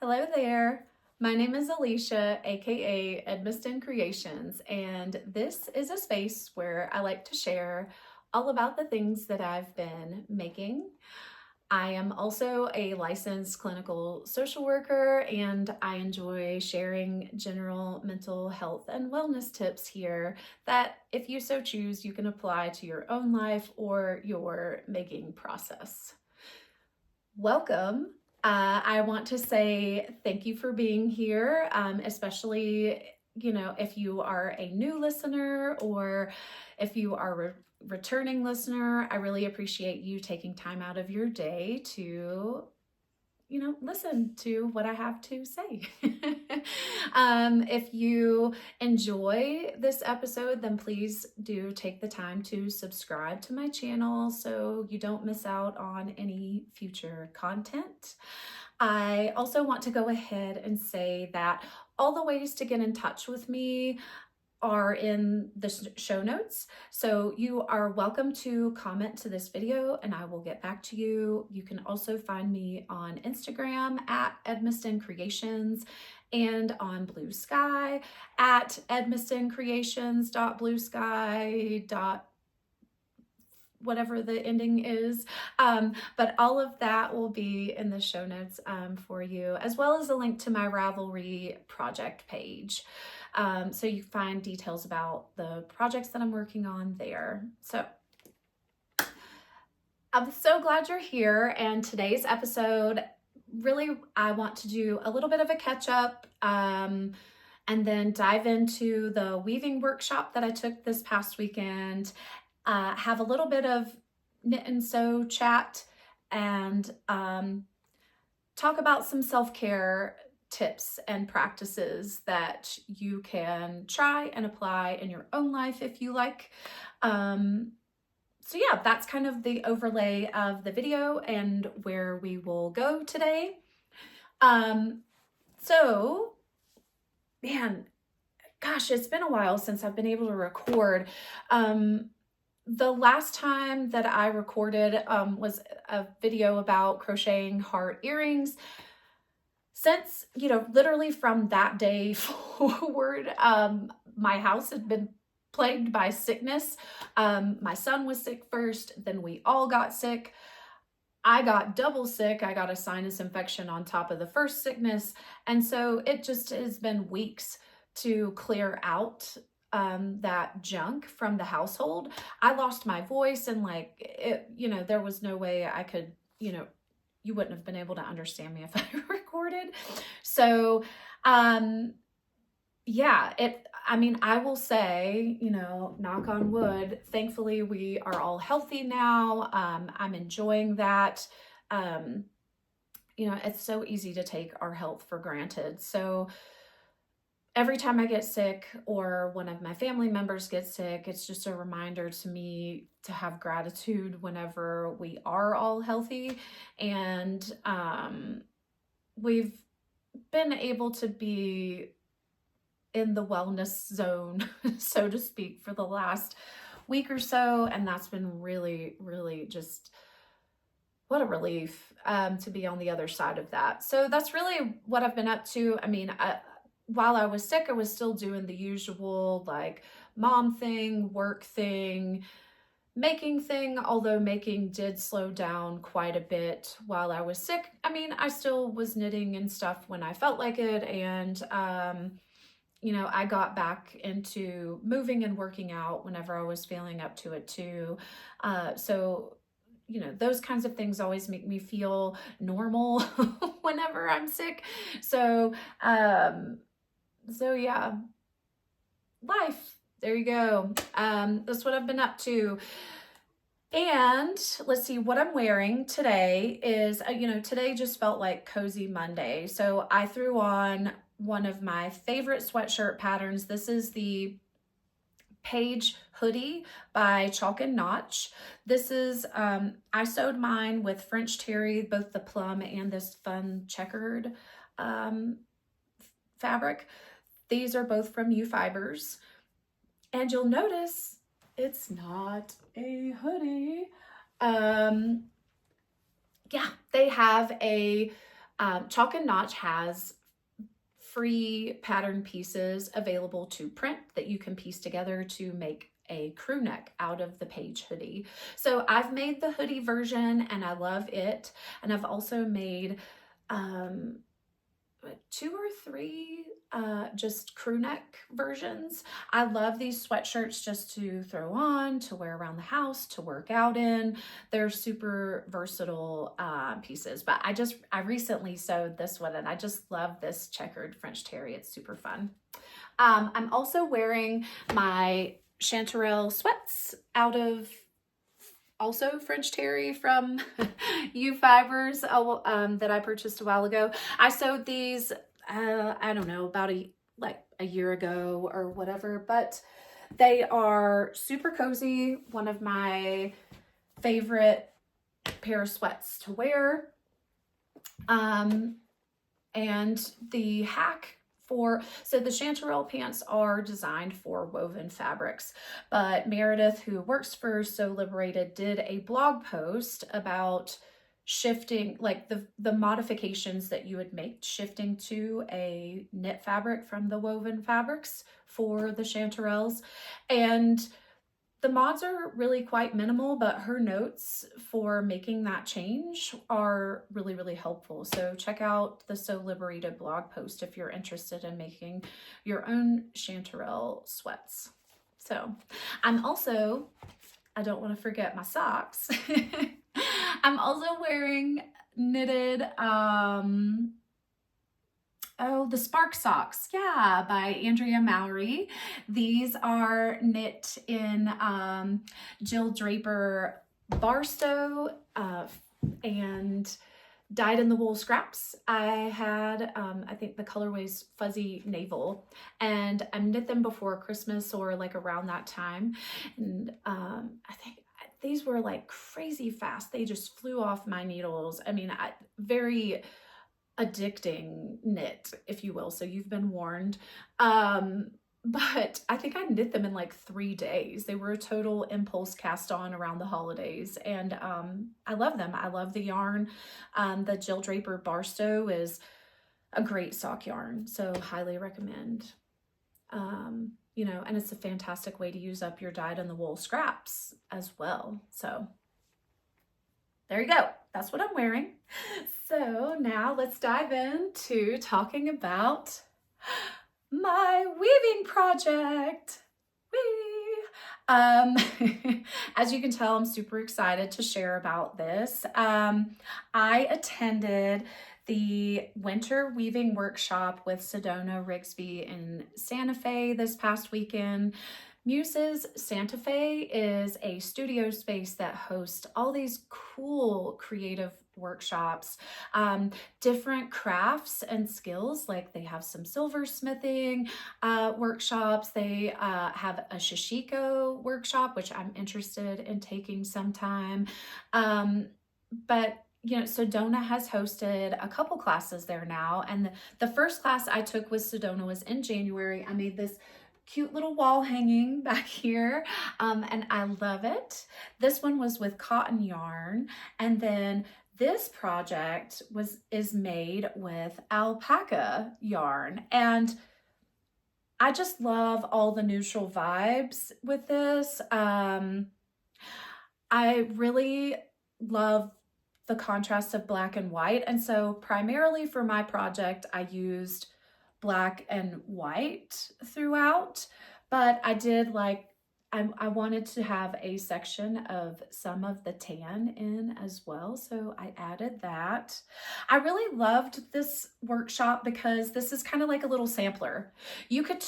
Hello there. My name is Alicia, aka Edmiston Creations, and this is a space where I like to share all about the things that I've been making. I am also a licensed clinical social worker, and I enjoy sharing general mental health and wellness tips here that, if you so choose, you can apply to your own life or your making process. Welcome. I want to say thank you for being here, especially, if you are a new listener or if you are a returning listener. I really appreciate you taking time out of your day to listen to what I have to say. If you enjoy this episode, then please do take the time to subscribe to my channel so you don't miss out on any future content. I also want to go ahead and say that all the ways to get in touch with me are in the show notes. So you are welcome to comment to this video and I will get back to you. You can also find me on Instagram at Edmiston Creations and on Blue Sky at edmistoncreations.bluesky. Whatever the ending is. But all of that will be in the show notes for you, as well as a link to my Ravelry project page. So you can find details about the projects that I'm working on there. So I'm so glad you're here. And today's episode, really, I want to do a little bit of a catch up and then dive into the weaving workshop that I took this past weekend. Have a little bit of knit and sew chat and talk about some self-care tips and practices that you can try and apply in your own life if you like. So yeah, that's kind of the overlay of the video and where we will go today. So man, gosh, it's been a while since I've been able to record. The last time that I recorded was a video about crocheting heart earrings. Since, literally from that day forward, my house had been plagued by sickness. My son was sick first, then we all got sick. I got double sick. I got a sinus infection on top of the first sickness. And so it just has been weeks to clear out that junk from the household. I lost my voice and there was no way I could, you wouldn't have been able to understand me if I recorded. So, I will say, knock on wood, thankfully we are all healthy now. I'm enjoying that. It's so easy to take our health for granted. So every time I get sick or one of my family members gets sick, it's just a reminder to me to have gratitude whenever we are all healthy. And we've been able to be in the wellness zone, so to speak, for the last week or so. And that's been really, really just what a relief to be on the other side of that. So that's really what I've been up to. While I was sick, I was still doing the usual mom thing, work thing, making thing, although making did slow down quite a bit while I was sick. I still was knitting and stuff when I felt like it. And, I got back into moving and working out whenever I was feeling up to it too. So those kinds of things always make me feel normal whenever I'm sick. So yeah, life, there you go. That's what I've been up to. And let's see, what I'm wearing today is, today just felt like Cozy Monday. So I threw on one of my favorite sweatshirt patterns. This is the Page hoodie by Chalk and Notch. This is, I sewed mine with French terry, both the plum and this fun checkered fabric. These are both from Ewe Fibers. And you'll notice it's not a hoodie. Yeah, they have a Chalk and Notch has free pattern pieces available to print that you can piece together to make a crew neck out of the page hoodie. So I've made the hoodie version and I love it. And I've also made 2 or 3 just crew neck versions. I love these sweatshirts just to throw on, to wear around the house, to work out in. They're super versatile pieces, but I recently sewed this one and I just love this checkered French terry. It's super fun. I'm also wearing my chanterelle sweats out of also French terry from Ewe Fibers that I purchased a while ago. I sewed these, I don't know, about a year ago or whatever, but they are super cozy. One of my favorite pair of sweats to wear. And the hack so the chanterelle pants are designed for woven fabrics, but Meredith, who works for Sew Liberated, did a blog post about shifting, like the modifications that you would make shifting to a knit fabric from the woven fabrics for the chanterelles. And the mods are really quite minimal, but her notes for making that change are really, really helpful. So check out the Sew Liberated blog post if you're interested in making your own chanterelle sweats. So I don't want to forget my socks. I'm also wearing knitted, the Spark Socks, yeah, by Andrea Mowry. These are knit in Jill Draper Barstow and dyed in the wool scraps. I had, I think the colorway's Fuzzy Navel, and I knit them before Christmas or like around that time. And I think these were like crazy fast. They just flew off my needles. I mean, very addicting knit, if you will, so you've been warned. But I think I knit them in like 3 days. They were a total impulse cast on around the holidays, and I love them. I love the yarn. The Jill Draper Barstow is a great sock yarn, so highly recommend. You know, and it's a fantastic way to use up your dyed in the wool scraps as well. So there you go. That's what I'm wearing. So now let's dive into talking about my weaving project. As you can tell, I'm super excited to share about this. I attended the winter weaving workshop with Sedona Rigsby in Santa Fe this past weekend. Muses Santa Fe is a studio space that hosts all these cool creative workshops, different crafts and skills. Like they have some silversmithing workshops. They have a shishiko workshop, which I'm interested in taking sometime. But you know, Sedona has hosted a couple classes there now. And the first class I took with Sedona was in January. I made this cute little wall hanging back here, and I love it. This one was with cotton yarn, and then this project is made with alpaca yarn, and I just love all the neutral vibes with this. I really love the contrast of black and white, and so primarily for my project I used black and white throughout, but I did I wanted to have a section of some of the tan in as well, so I added that. I really loved this workshop because this is kind of like a little sampler. You could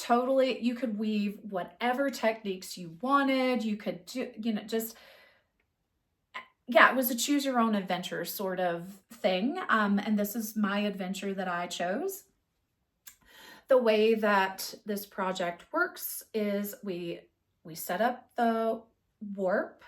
weave whatever techniques you wanted. You could do, you know, just, yeah, it was a choose your own adventure sort of thing. And this is my adventure that I chose. The way that this project works is we set up the warp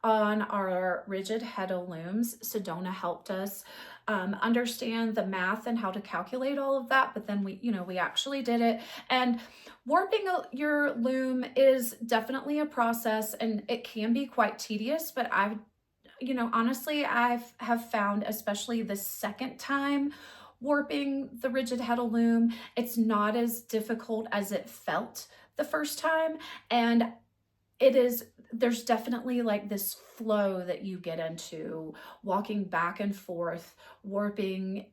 on our rigid heddle looms. Sedona helped us understand the math and how to calculate all of that, but then we actually did it. And warping your loom is definitely a process, and it can be quite tedious, but honestly, I have found, especially the second time warping the rigid heddle loom. It's not as difficult as it felt the first time. And there's definitely like this flow that you get into walking back and forth, warping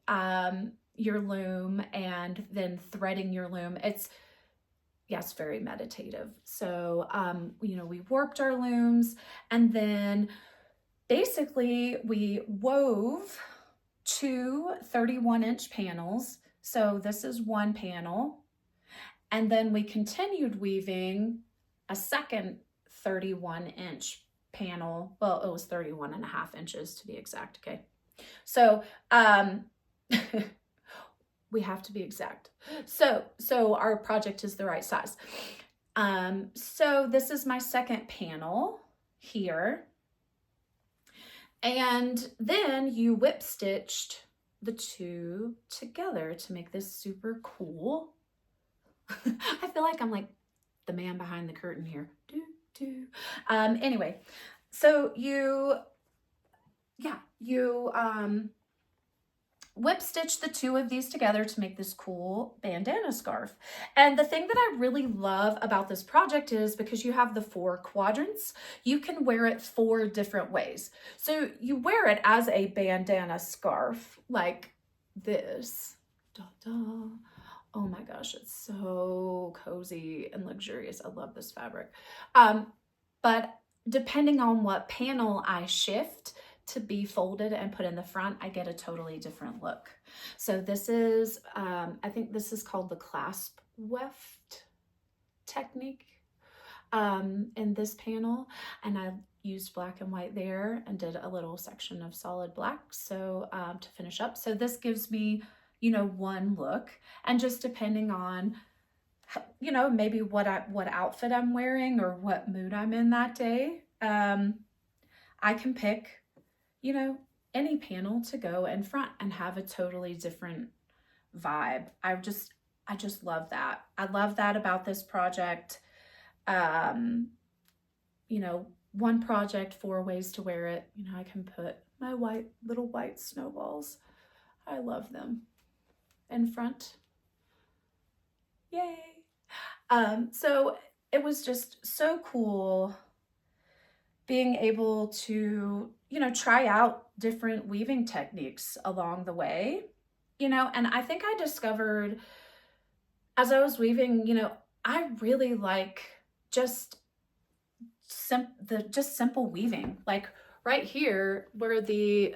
your loom and then threading your loom. It's very meditative. So, we warped our looms, and then basically we wove two 31-inch panels. So this is one panel. And then we continued weaving a second 31-inch panel. Well, it was 31 and a half inches to be exact. Okay. So, we have to be exact. So our project is the right size. So this is my second panel here. And then you whip stitched the two together to make this super cool. I feel like I'm like the man behind the curtain here. Anyway, so you whip stitch the two of these together to make this cool bandana scarf. And the thing that I really love about this project is because you have the 4 quadrants, you can wear it 4 different ways. So you wear it as a bandana scarf like this. Oh my gosh, it's so cozy and luxurious. I love this fabric. But depending on what panel I shift to be folded and put in the front, I get a totally different look. So this is, I think this is called the clasp weft technique in this panel. And I used black and white there and did a little section of solid black. So to finish up, so this gives me, one look, and just depending on, maybe what outfit I'm wearing or what mood I'm in that day, I can pick, any panel to go in front and have a totally different vibe. I just love that. I love that about this project. One project, 4 ways to wear it. I can put my little white snowballs. I love them in front. Yay. So it was just so cool being able to, try out different weaving techniques along the way, and I think I discovered as I was weaving, I really like just simple weaving. Like right here where this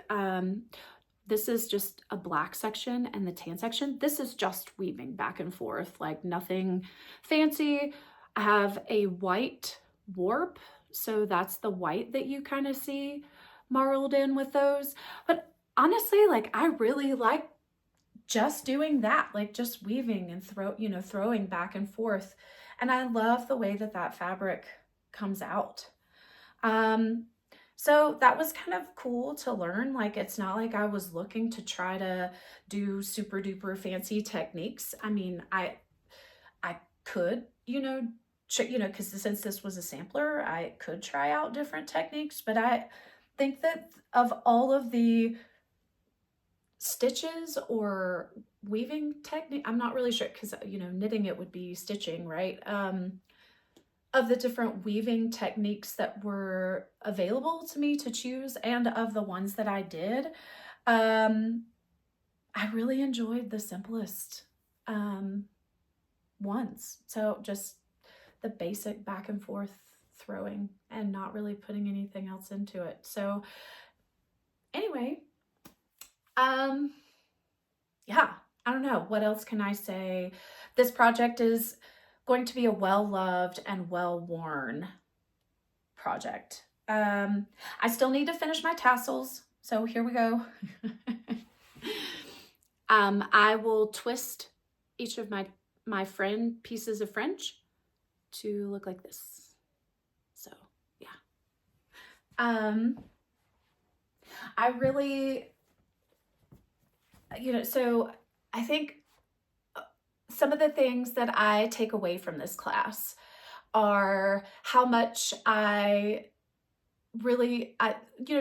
is just a black section and the tan section, this is just weaving back and forth, like nothing fancy. I have a white warp, so that's the white that you kind of see marled in with those. But honestly, like I really like just doing that, like just weaving and throwing back and forth. And I love the way that fabric comes out. So that was kind of cool to learn. Like, it's not like I was looking to try to do super duper fancy techniques. I mean, I could, because since this was a sampler, I could try out different techniques, but I think that of all of the stitches or weaving technique, I'm not really sure, because, knitting it would be stitching, right? Of the different weaving techniques that were available to me to choose, and of the ones that I did, I really enjoyed the simplest ones. So just the basic back and forth throwing and not really putting anything else into it. So anyway, yeah, I don't know. What else can I say? This project is going to be a well-loved and well-worn project. I still need to finish my tassels, so here we go. I will twist each of my pieces of French to look like this. So yeah. I really, so I think some of the things that I take away from this class are how much I really,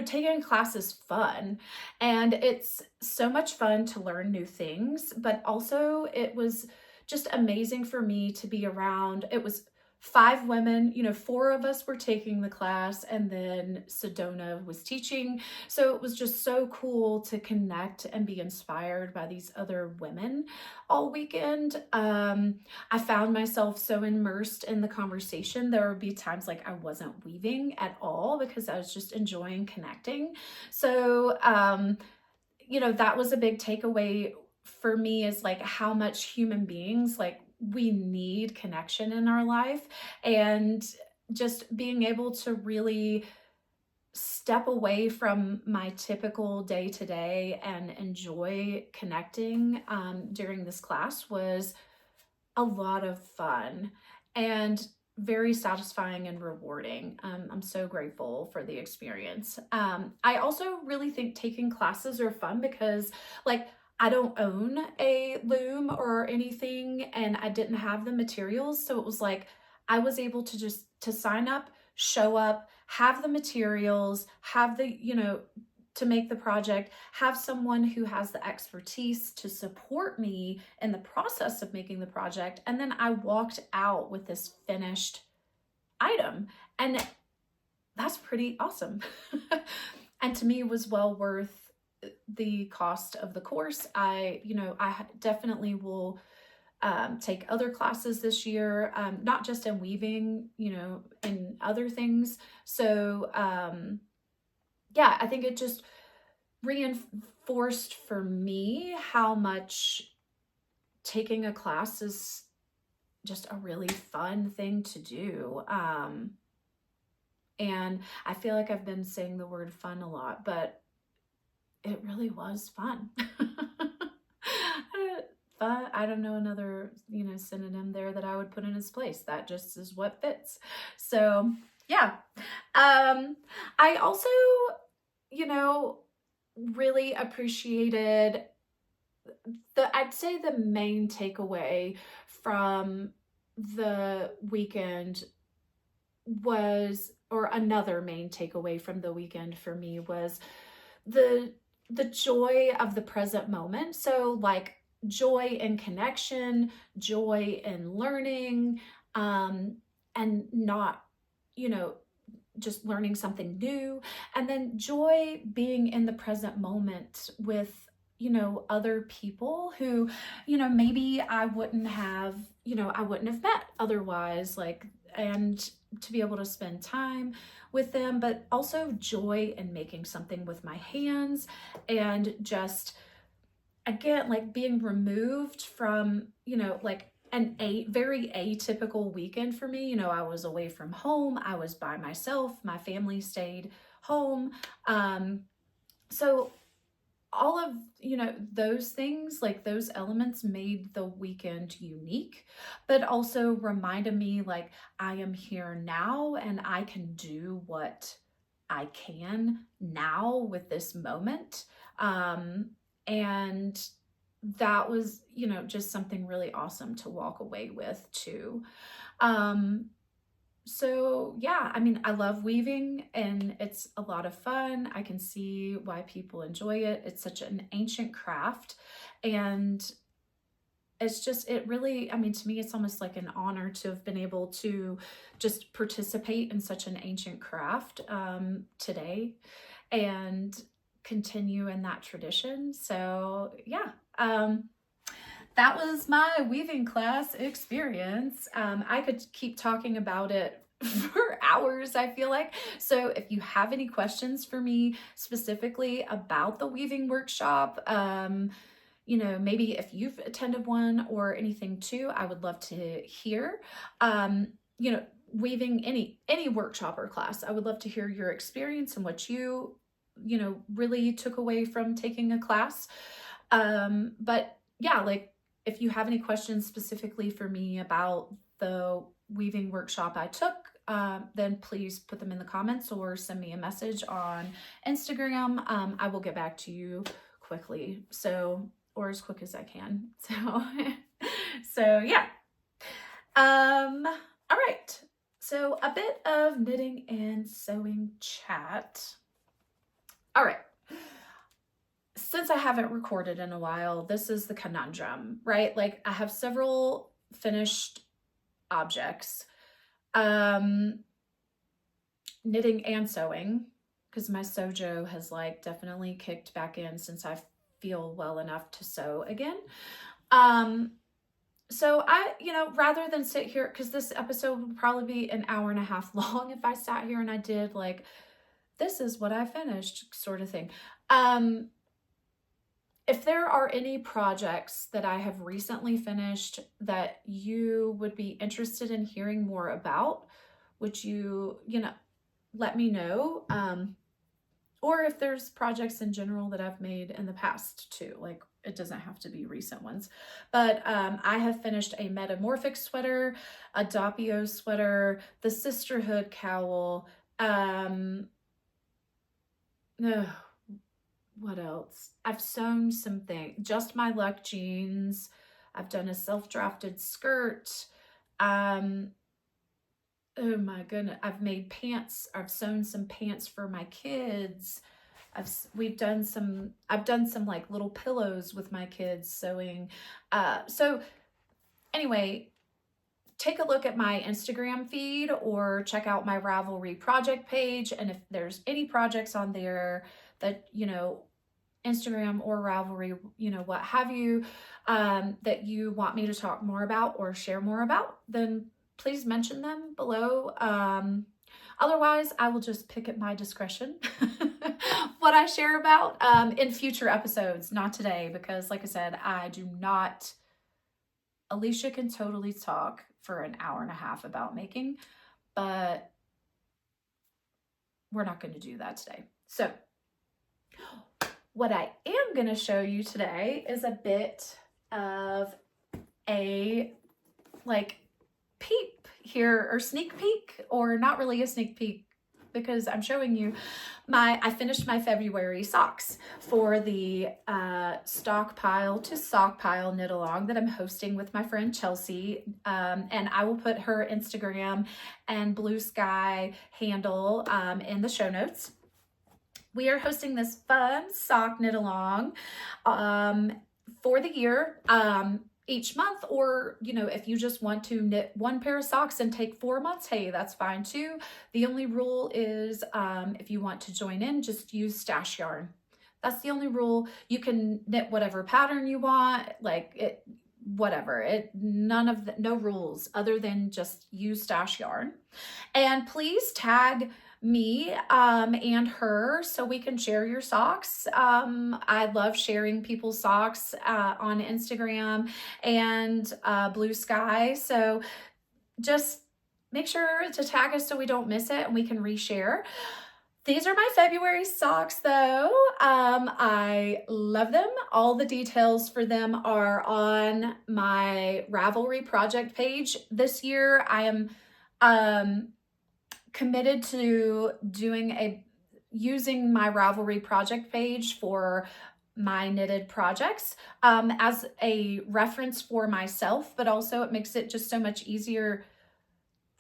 taking a class is fun, and it's so much fun to learn new things, but also it was just amazing for me to be around. It was 5 women, 4 of us were taking the class, and then Sedona was teaching. So it was just so cool to connect and be inspired by these other women all weekend. I found myself so immersed in the conversation. There would be times like I wasn't weaving at all because I was just enjoying connecting. So, that was a big takeaway for me, is like how much human beings, like, we need connection in our life, and just being able to really step away from my typical day to day and enjoy connecting during this class was a lot of fun and very satisfying and rewarding. I'm so grateful for the experience. I also really think taking classes are fun because, like, I don't own a loom or anything, and I didn't have the materials. So it was like I was able to just to sign up, show up, have the materials, have the, to make the project, have someone who has the expertise to support me in the process of making the project. And then I walked out with this finished item. And that's pretty awesome. And to me, it was well worth the cost of the course. I definitely will take other classes this year, not just in weaving, and other things. So yeah, I think it just reinforced for me how much taking a class is just a really fun thing to do. And I feel like I've been saying the word fun a lot, but it really was fun. I don't know another, synonym there that I would put in its place. That just is what fits. So yeah. I also, really appreciated I'd say the main takeaway from the weekend was, or another main takeaway from the weekend for me was the joy of the present moment. So like joy in connection, joy in learning, and not, just learning something new, and then joy being in the present moment with, other people who, maybe I wouldn't have met otherwise, like, and to be able to spend time with them, but also joy in making something with my hands, and just, again, like being removed from, like very atypical weekend for me. I was away from home. I was by myself. My family stayed home. So all of, those things, like those elements made the weekend unique, but also reminded me like I am here now and I can do what I can now with this moment. And that was, just something really awesome to walk away with too. So yeah, I mean, I love weaving and it's a lot of fun. I can see why people enjoy it. It's such an ancient craft, and it's just, it really, I mean, to me, it's almost like an honor to have been able to just participate in such an ancient craft today and continue in that tradition. So yeah, that was my weaving class experience. I could keep talking about it for hours, I feel like. So if you have any questions for me specifically about the weaving workshop, maybe if you've attended one or anything too, I would love to hear. Weaving any workshop or class, I would love to hear your experience and what you really took away from taking a class. But yeah, like if you have any questions specifically for me about the weaving workshop I took, then please put them in the comments or send me a message on Instagram. I will get back to you quickly. Or as quick as I can. So yeah. All right. So a bit of knitting and sewing chat. All right. Since I haven't recorded in a while, this is the conundrum, right? Like I have several finished objects, knitting and sewing, because my sojo has like definitely kicked back in since I feel well enough to sew again. So I, rather than sit here, because this episode would probably be an hour and a half long if I sat here and I did like, this is what I finished sort of thing. If there are any projects that I have recently finished that you would be interested in hearing more about, would you, let me know. Or if there's projects in general that I've made in the past too, like it doesn't have to be recent ones. But I have finished a Metamorphic sweater, a Doppio sweater, the Sisterhood cowl, what else? I've sewn some things, Just My Luck jeans. I've done a self-drafted skirt. Oh my goodness. I've made pants. I've sewn some pants for my kids. I've done some like little pillows with my kids sewing. So anyway, take a look at my Instagram feed or check out my Ravelry project page. And if there's any projects on there that, Instagram or Ravelry, what have you, that you want me to talk more about or share more about, then please mention them below. Otherwise, I will just pick at my discretion what I share about in future episodes, not today, because like I said, Alicia can totally talk for an hour and a half about making, but we're not going to do that today. So what I am going to show you today is a bit of a peep here, or sneak peek, or not really a sneak peek, because I'm showing you I finished my February socks for the stockpile to sockpile knit along that I'm hosting with my friend Chelsea, and I will put her Instagram and Blue Sky handle in the show notes. We are hosting this fun sock knit along for the year, each month, or if you just want to knit one pair of socks and take 4 months, hey, that's fine too. The only rule is if you want to join in, just use stash yarn. That's the only rule. You can knit whatever pattern you want, no rules other than just use stash yarn. And please tag me and her so we can share your socks. I love sharing people's socks on Instagram and Blue Sky. So just make sure to tag us so we don't miss it and we can reshare. These are my February socks though. I love them. All the details for them are on my Ravelry project page. This year I am committed to using my Ravelry project page for my knitted projects as a reference for myself, but also it makes it just so much easier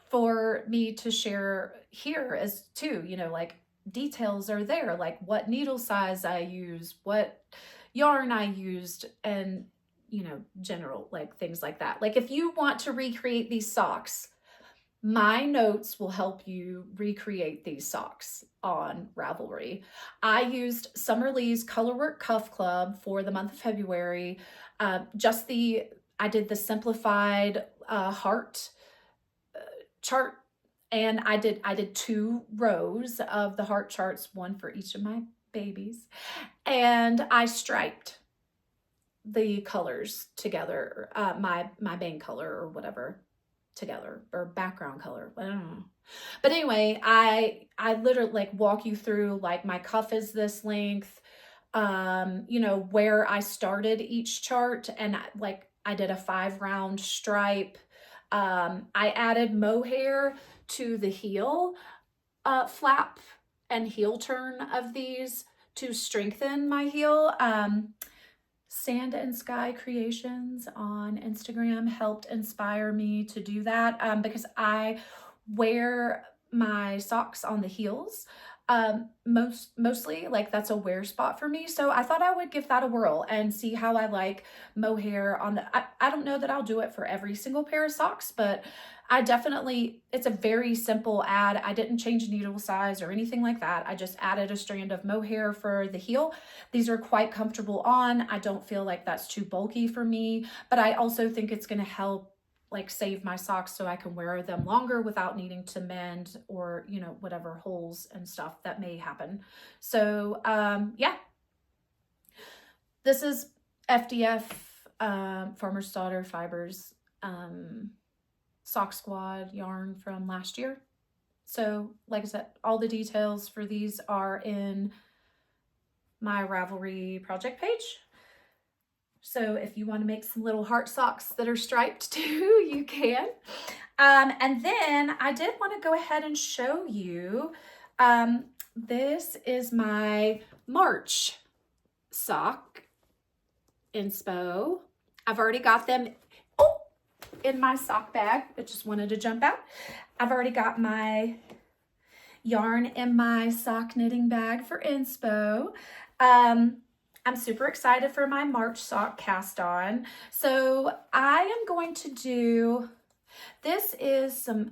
for me to share here as too, like details are there, like what needle size I use, what yarn I used, and general like things like that. Like if you want to recreate these socks, my notes will help you recreate these socks on Ravelry. I used Summer Lee's Colorwork Cuff Club for the month of February. I did the simplified heart chart, and I did 2 rows of the heart charts, one for each of my babies, and I striped the colors together, my main color or whatever together, or background color, I don't know. But anyway, I literally like walk you through like my cuff is this length, where I started each chart, and I did a 5 round stripe. I added mohair to the heel flap and heel turn of these to strengthen my heel. Sand and Sky Creations on Instagram helped inspire me to do that because I wear my socks on the heels. Mostly like that's a wear spot for me. So I thought I would give that a whirl and see how I like mohair on the, I don't know that I'll do it for every single pair of socks, but I definitely, it's a very simple ad. I didn't change needle size or anything like that. I just added a strand of mohair for the heel. These are quite comfortable on. I don't feel like that's too bulky for me, but I also think it's going to help like save my socks so I can wear them longer without needing to mend or, you know, whatever holes and stuff that may happen. So, yeah, this is FDF, Farmer's Daughter Fibers, Sock Squad yarn from last year. So like I said, all the details for these are in my Ravelry project page. So if you want to make some little heart socks that are striped too, you can. And then I did want to go ahead and show you, this is my March sock inspo. I've already got them in my sock bag. I just wanted to jump out. I've already got my yarn in my sock knitting bag for inspo. I'm super excited for my March sock cast on. So I am going to do, this is some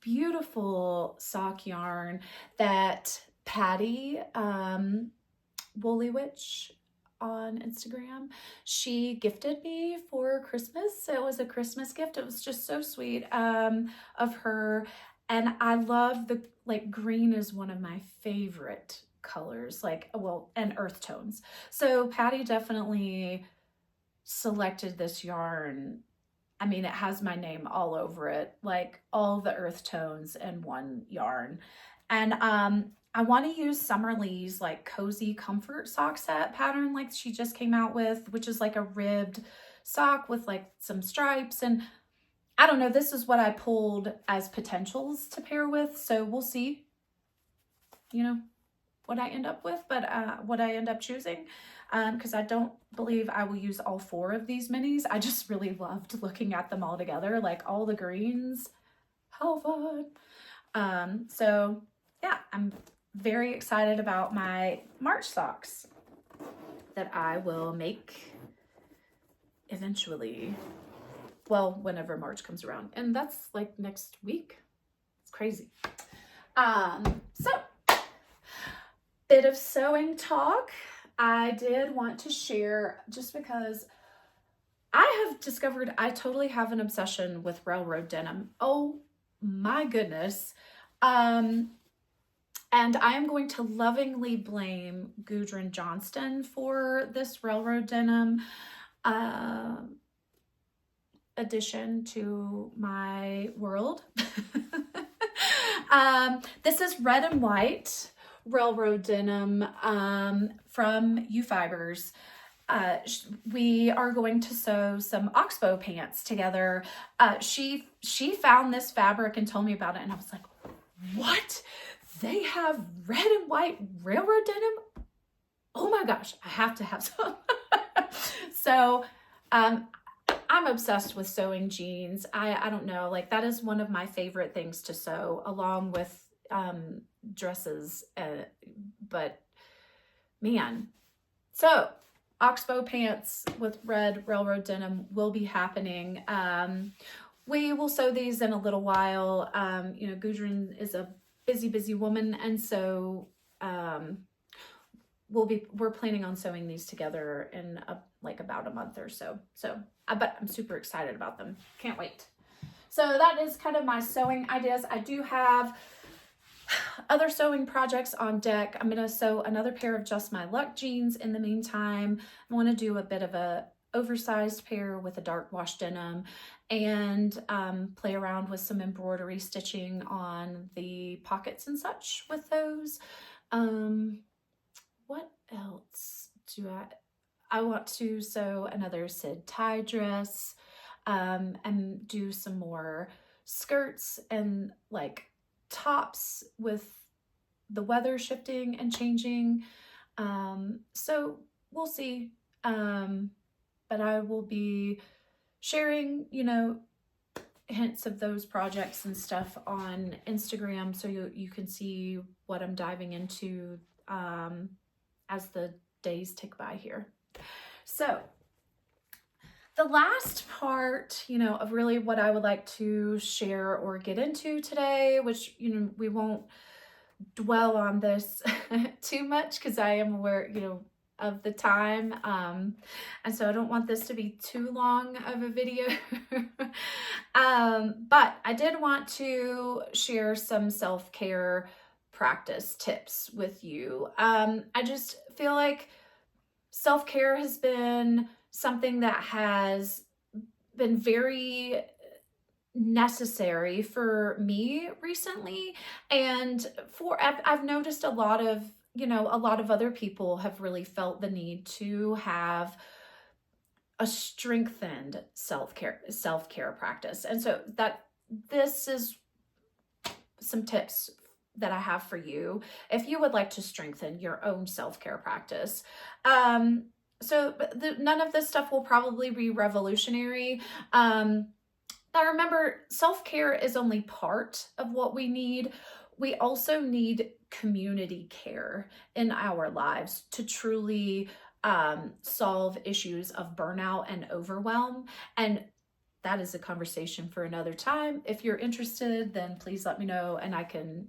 beautiful sock yarn that Patty, Woolly Witch on Instagram, she gifted me for Christmas. It was a Christmas gift. It was just so sweet of her. And I love the, like, green is one of my favorite colors, like, well, and earth tones. So Patty definitely selected this yarn. I mean, it has my name all over it, like all the earth tones in one yarn. And I want to use Summerlee's like cozy comfort sock set pattern like she just came out with, which is like a ribbed sock with like some stripes. And I don't know, this is what I pulled as potentials to pair with. So we'll see, you know, what I end up with, but what I end up choosing, because I don't believe I will use all 4 of these minis. I just really loved looking at them all together, like all the greens. How fun. So yeah, I'm very excited about my March socks that I will make eventually. Well, whenever March comes around, and that's like next week. It's crazy. So bit of sewing talk. I did want to share, just because I have discovered I totally have an obsession with railroad denim. Oh my goodness. And I am going to lovingly blame Gudrun Johnston for this railroad denim addition to my world. This is red and white railroad denim from Ewe Fibers. We are going to sew some oxbow pants together. She found this fabric and told me about it, and I was like, what? They have red and white railroad denim? Oh my gosh, I have to have some. So I'm obsessed with sewing jeans. I don't know, like that is one of my favorite things to sew, along with dresses, but man. So oxbow pants with red railroad denim will be happening. We will sew these in a little while. You know, Gudrun is a busy woman, and so we're planning on sewing these together in like about a month or so. But I'm super excited about them. Can't wait. So that is kind of my sewing ideas. I do have other sewing projects on deck. I'm going to sew another pair of Just My Luck jeans in the meantime. I want to do a bit of a oversized pair with a dark wash denim, and play around with some embroidery stitching on the pockets and such with those. What else do I want to sew another Sid tie dress, and do some more skirts and like tops with the weather shifting and changing. So we'll see. But I will be sharing, you know, hints of those projects and stuff on Instagram, so you can see what I'm diving into as the days tick by here. So the last part, you know, of really what I would like to share or get into today, which, you know, we won't dwell on this too much because I am aware, you know, of the time. And so I don't want this to be too long of a video. But I did want to share some self-care practice tips with you. I just feel like self-care has been something that has been very necessary for me recently, and I've noticed a lot of, you know, a lot of other people have really felt the need to have a strengthened self-care practice. And so this is some tips that I have for you if you would like to strengthen your own self-care practice. So none of this stuff will probably be revolutionary. Now remember, self-care is only part of what we need. We also need community care in our lives to truly solve issues of burnout and overwhelm. And that is a conversation for another time. If you're interested, then please let me know and I can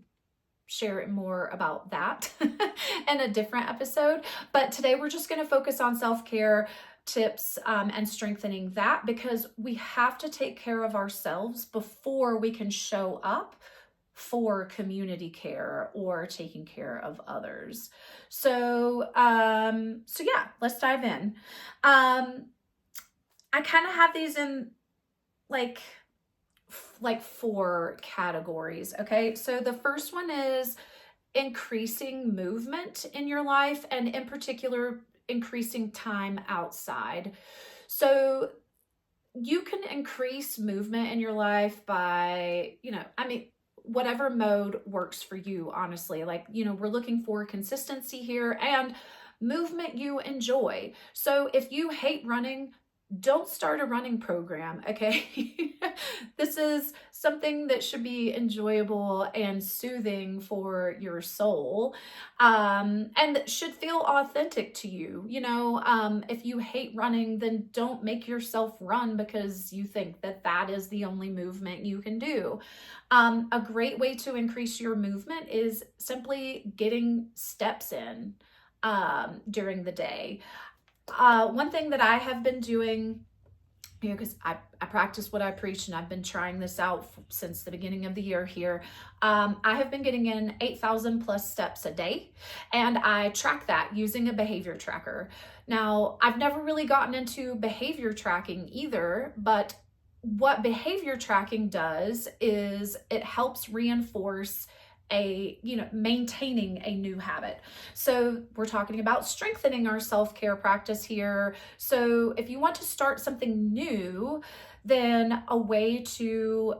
share it more about that in a different episode. But today we're just going to focus on self-care tips and strengthening that, because we have to take care of ourselves before we can show up for community care or taking care of others. So yeah, let's dive in. I kind of have these in like 4 categories. Okay. So the first one is increasing movement in your life, and in particular, increasing time outside. So you can increase movement in your life by, you know, I mean, whatever mode works for you, honestly. Like, you know, we're looking for consistency here and movement you enjoy. So if you hate running, don't start a running program, okay? This is something that should be enjoyable and soothing for your soul, and should feel authentic to you. You know, if you hate running, then don't make yourself run because you think that is the only movement you can do. A great way to increase your movement is simply getting steps in during the day. One thing that I have been doing, you know, because I practice what I preach, and I've been trying this out since the beginning of the year here. I have been getting in 8,000 plus steps a day, and I track that using a behavior tracker. Now, I've never really gotten into behavior tracking either, but what behavior tracking does is it helps reinforce maintaining a new habit. So we're talking about strengthening our self-care practice here. So if you want to start something new, then a way to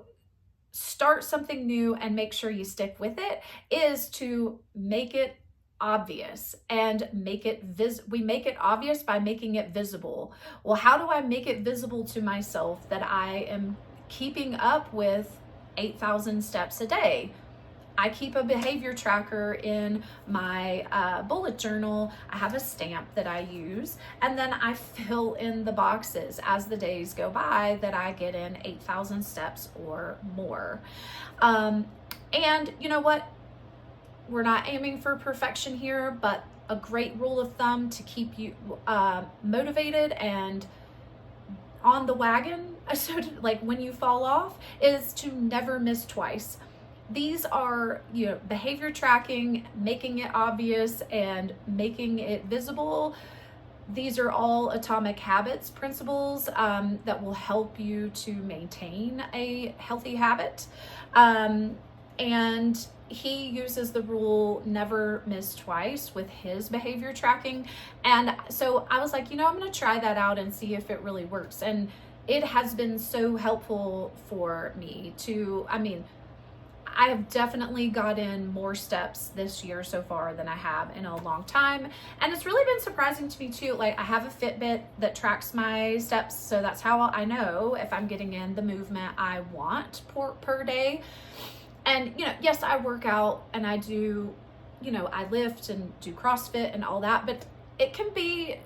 start something new and make sure you stick with it is to make it obvious and we make it obvious by making it visible. Well, how do I make it visible to myself that I am keeping up with 8,000 steps a day? I keep a behavior tracker in my bullet journal. I have a stamp that I use, and then I fill in the boxes as the days go by that I get in 8,000 steps or more. And you know what? We're not aiming for perfection here, but a great rule of thumb to keep you motivated and on the wagon, so like when you fall off, is to never miss twice. These are, you know, behavior tracking, making it obvious and making it visible. These are all atomic habits principles that will help you to maintain a healthy habit. And he uses the rule never miss twice with his behavior tracking. And so I was like, you know, I'm going to try that out and see if it really works. And it has been so helpful for me to, I have definitely gotten more steps this year so far than I have in a long time. And it's really been surprising to me too. Like, I have a Fitbit that tracks my steps, so that's how I know if I'm getting in the movement I want per day. And, you know, yes, I work out and I do, you know, I lift and do CrossFit and all that, but it can be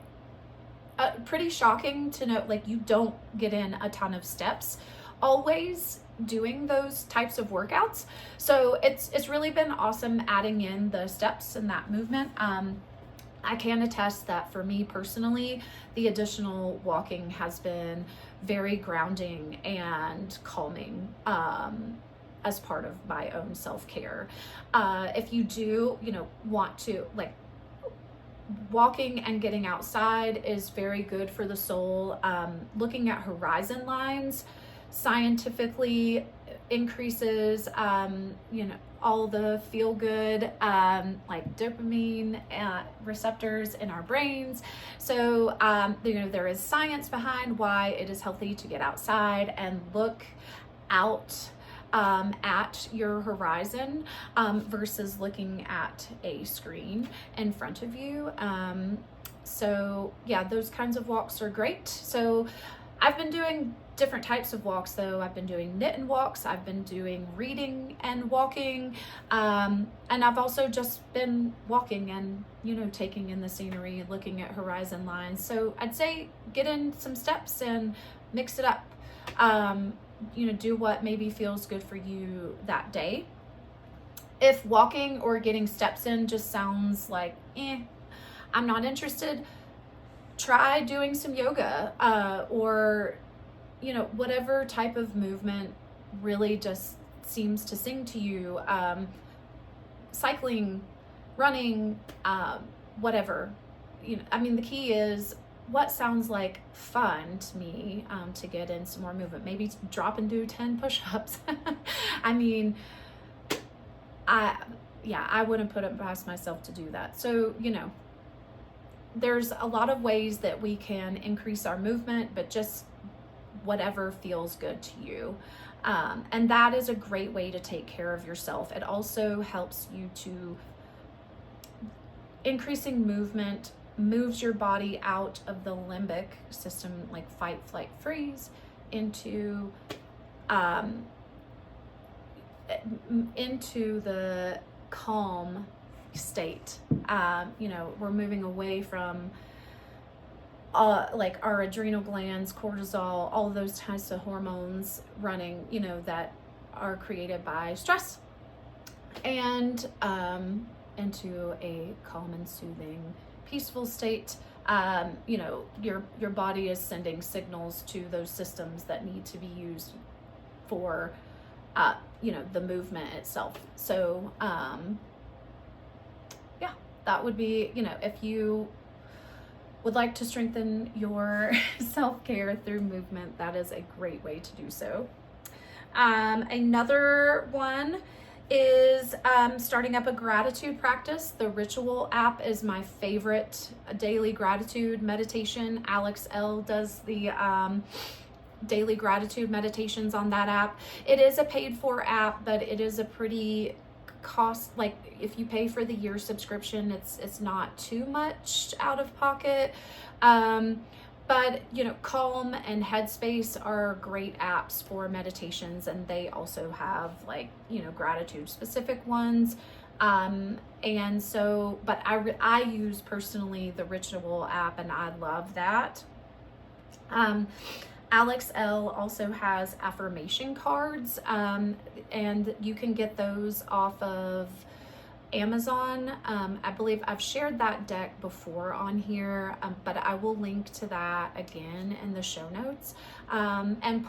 pretty shocking to know, like, you don't get in a ton of steps always doing those types of workouts. So it's really been awesome adding in the steps and that movement. I can attest that for me personally, the additional walking has been very grounding and calming as part of my own self-care. If you do, you know, want to, like, walking and getting outside is very good for the soul. Looking at horizon lines scientifically increases, you know, all the feel good, like dopamine receptors in our brains. So, you know, there is science behind why it is healthy to get outside and look out at your horizon versus looking at a screen in front of you. So yeah, those kinds of walks are great. So I've been doing different types of walks though. I've been doing knit and walks, I've been doing reading and walking, and I've also just been walking and, you know, taking in the scenery, looking at horizon lines. So I'd say get in some steps and mix it up. You know, do what maybe feels good for you that day. If walking or getting steps in just sounds like, I'm not interested, try doing some yoga, or, you know, whatever type of movement really just seems to sing to you. Cycling, running, whatever. You know, I mean, the key is what sounds like fun to me, to get in some more movement. Maybe drop and do 10 push-ups. I mean, I wouldn't put it past myself to do that. So, you know, there's a lot of ways that we can increase our movement, but just whatever feels good to you. And that is a great way to take care of yourself. It also helps you to, increasing movement moves your body out of the limbic system, like fight, flight, freeze, into the calm state. You know, we're moving away from like our adrenal glands, cortisol, all of those types of hormones running, you know, that are created by stress, and into a calm and soothing, peaceful state. You know, your body is sending signals to those systems that need to be used for, you know, the movement itself. So, yeah, that would be, you know, if you would like to strengthen your self-care through movement, that is a great way to do so. Another one is starting up a gratitude practice. The Ritual app is my favorite daily gratitude meditation. Alex L does the daily gratitude meditations on that app. It is a paid for app, but it is a pretty cost, like if you pay for the year subscription, it's not too much out of pocket. But, you know, Calm and Headspace are great apps for meditations, and they also have, like, you know, gratitude specific ones. And so, but I use personally the Ritual app, and I love that. Alex L also has affirmation cards, and you can get those off of Amazon. I believe I've shared that deck before on here, but I will link to that again in the show notes. And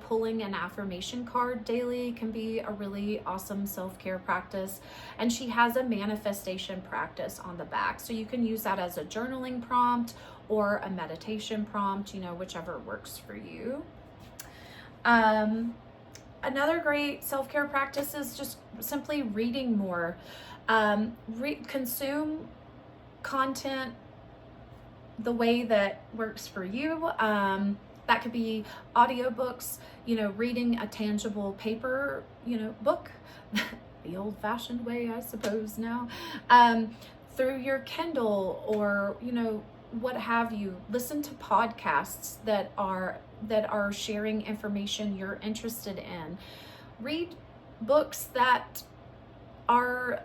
pulling an affirmation card daily can be a really awesome self-care practice. And she has a manifestation practice on the back, so you can use that as a journaling prompt or a meditation prompt, you know, whichever works for you. Another great self-care practice is just simply reading more. Consume content the way that works for you. That could be audiobooks, reading a tangible paper, book, the old-fashioned way, I suppose now, through your Kindle, or, what have you. Listen to podcasts that are sharing information you're interested in. Read books that are,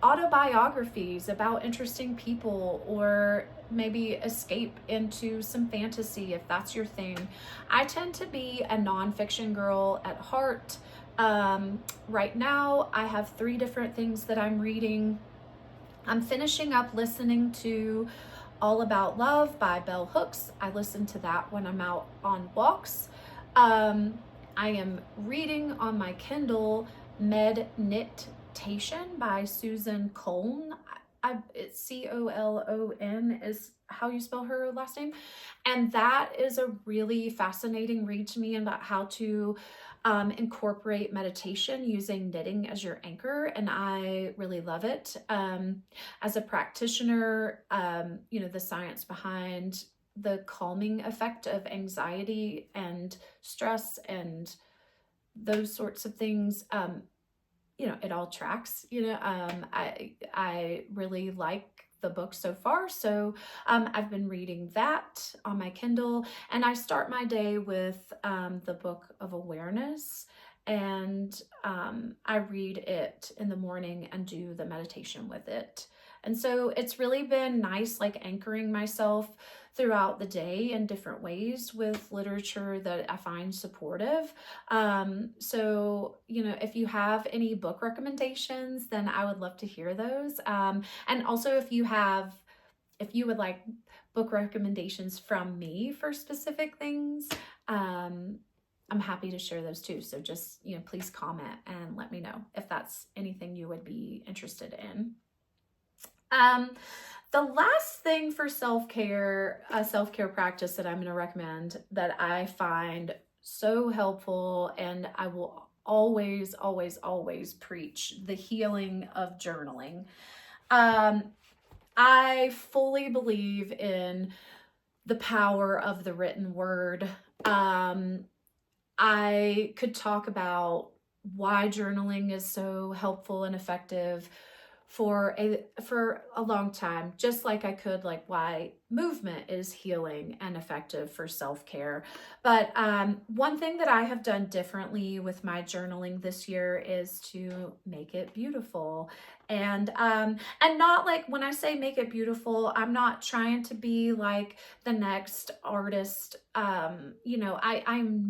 autobiographies about interesting people, or maybe escape into some fantasy if that's your thing. I tend to be a nonfiction girl at heart. Right now I have 3 different things that I'm reading. I'm finishing up listening to All About Love by Bell Hooks. I listen to that when I'm out on walks. I am reading on my Kindle MedKnitation by Suzan Colón. It's Colon is how you spell her last name. And that is a really fascinating read to me about how to incorporate meditation using knitting as your anchor. And I really love it. As a practitioner, the science behind the calming effect of anxiety and stress and those sorts of things, it all tracks. I really like the book so far, so I've been reading that on my Kindle, and I start my day with the Book of Awareness, and I read it in the morning and do the meditation with it. And so it's really been nice, like anchoring myself throughout the day in different ways with literature that I find supportive. So, if you have any book recommendations, then I would love to hear those. And also if you would like book recommendations from me for specific things, I'm happy to share those too. So just, please comment and let me know if that's anything you would be interested in. The last thing for self-care, a self-care practice that I'm going to recommend that I find so helpful, and I will always, always, always preach the healing of journaling. I fully believe in the power of the written word. I could talk about why journaling is so helpful and effective for a long time, just like I could like why movement is healing and effective for self-care. But one thing that I have done differently with my journaling this year is to make it beautiful. And not like, when I say make it beautiful, I'm not trying to be like the next artist. I'm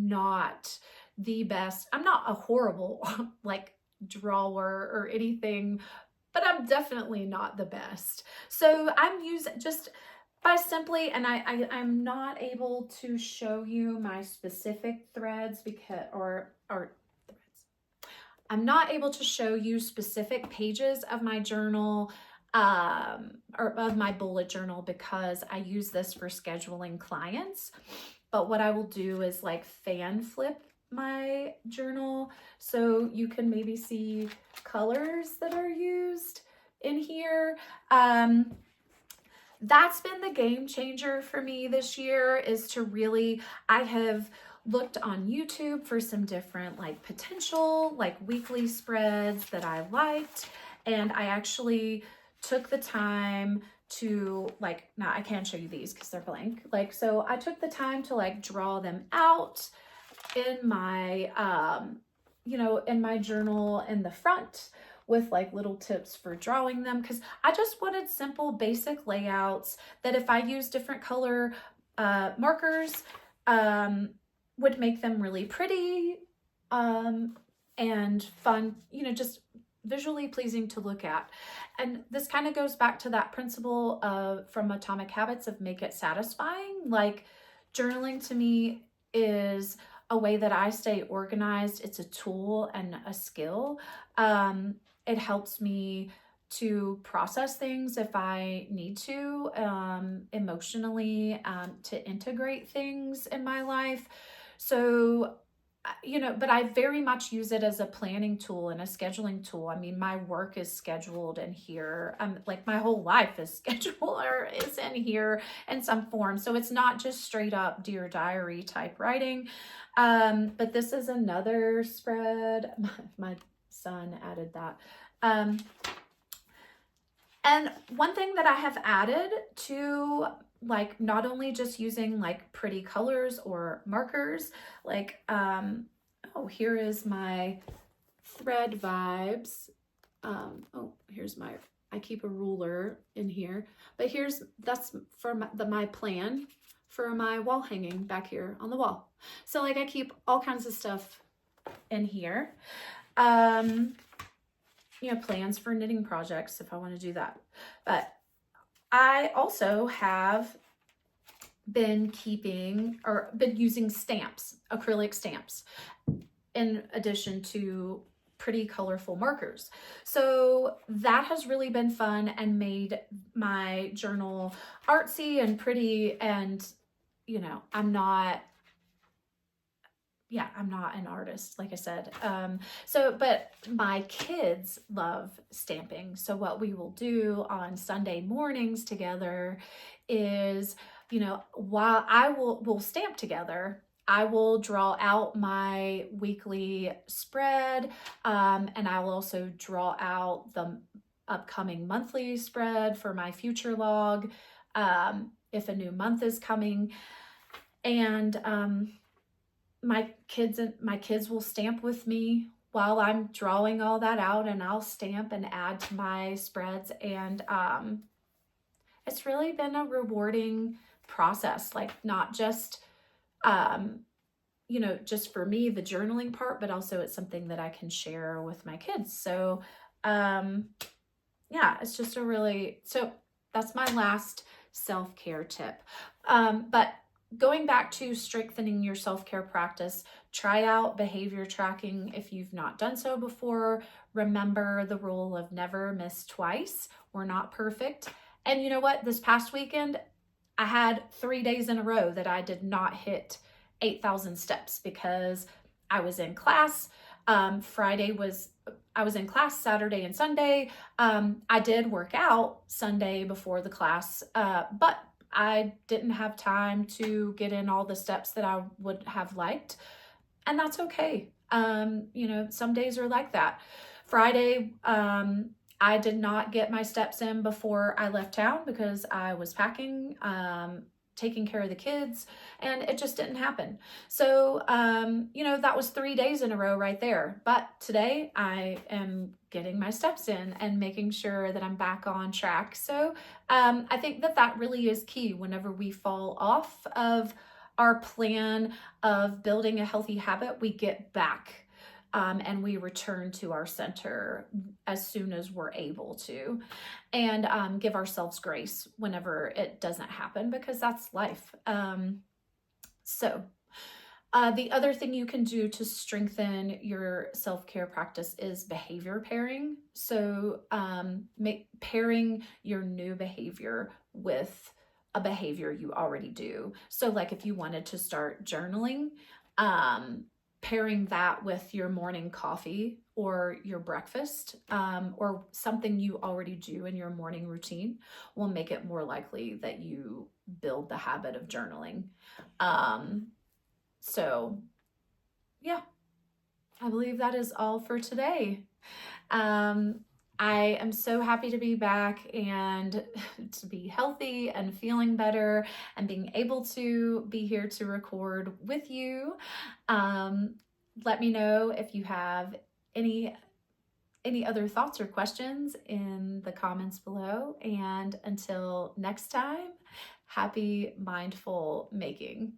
not the best. I'm not a horrible like drawer or anything, but I'm definitely not the best. So I'm using just by simply, and I'm not able to show you my specific threads or threads. I'm not able to show you specific pages of my journal or of my bullet journal because I use this for scheduling clients. But what I will do is like fan flip my journal so you can maybe see colors that are used in here. That's been the game changer for me this year, is to really, I have looked on YouTube for some different like potential like weekly spreads that I liked, and I actually took the time to like, now I can't show you these because they're blank, like, so I took the time to like draw them out in my in my journal in the front with like little tips for drawing them, because I just wanted simple basic layouts that if I use different color markers would make them really pretty and fun, just visually pleasing to look at. And this kind of goes back to that principle from Atomic Habits of make it satisfying. Like, journaling to me is a way that I stay organized. It's a tool and a skill. It helps me to process things if I need to, emotionally, to integrate things in my life. So but I very much use it as a planning tool and a scheduling tool. I mean, my work is scheduled in here. Like my whole life is scheduled or is in here in some form. So it's not just straight up Dear Diary type writing. But this is another spread. My son added that. And one thing that I have added to, like, not only just using like pretty colors or markers, like, oh, here is my thread vibes. Oh, here's I keep a ruler in here, but that's for my plan for my wall hanging back here on the wall. So like I keep all kinds of stuff in here. Plans for knitting projects if I want to do that. But I also have been using stamps, acrylic stamps, in addition to pretty colorful markers. So that has really been fun and made my journal artsy and pretty. And, I'm not an artist, like I said. But my kids love stamping. So what we will do on Sunday mornings together is, while we'll stamp together, I will draw out my weekly spread, and I will also draw out the upcoming monthly spread for my future log, if a new month is coming. And my kids will stamp with me while I'm drawing all that out, and I'll stamp and add to my spreads. And it's really been a rewarding process, like not just just for me, the journaling part, but also it's something that I can share with my kids. So it's just so that's my last self-care tip. But going back to strengthening your self-care practice, try out behavior tracking if you've not done so before. Remember the rule of never miss twice. We're not perfect. And you know what? This past weekend, I had 3 days in a row that I did not hit 8,000 steps because I was in class. I was in class Saturday and Sunday. I did work out Sunday before the class, but I didn't have time to get in all the steps that I would have liked. And that's okay. Some days are like that. Friday, I did not get my steps in before I left town because I was packing, taking care of the kids, and it just didn't happen. So, that was 3 days in a row right there. But today I am getting my steps in and making sure that I'm back on track. So, I think that really is key whenever we fall off of our plan of building a healthy habit, we get back. And we return to our center as soon as we're able to, and give ourselves grace whenever it doesn't happen, because that's life. The other thing you can do to strengthen your self-care practice is behavior pairing. So pairing your new behavior with a behavior you already do. So like if you wanted to start journaling, pairing that with your morning coffee or your breakfast, or something you already do in your morning routine, will make it more likely that you build the habit of journaling. I believe that is all for today. I am so happy to be back and to be healthy and feeling better and being able to be here to record with you. Let me know if you have any other thoughts or questions in the comments below. And until next time, happy mindful making.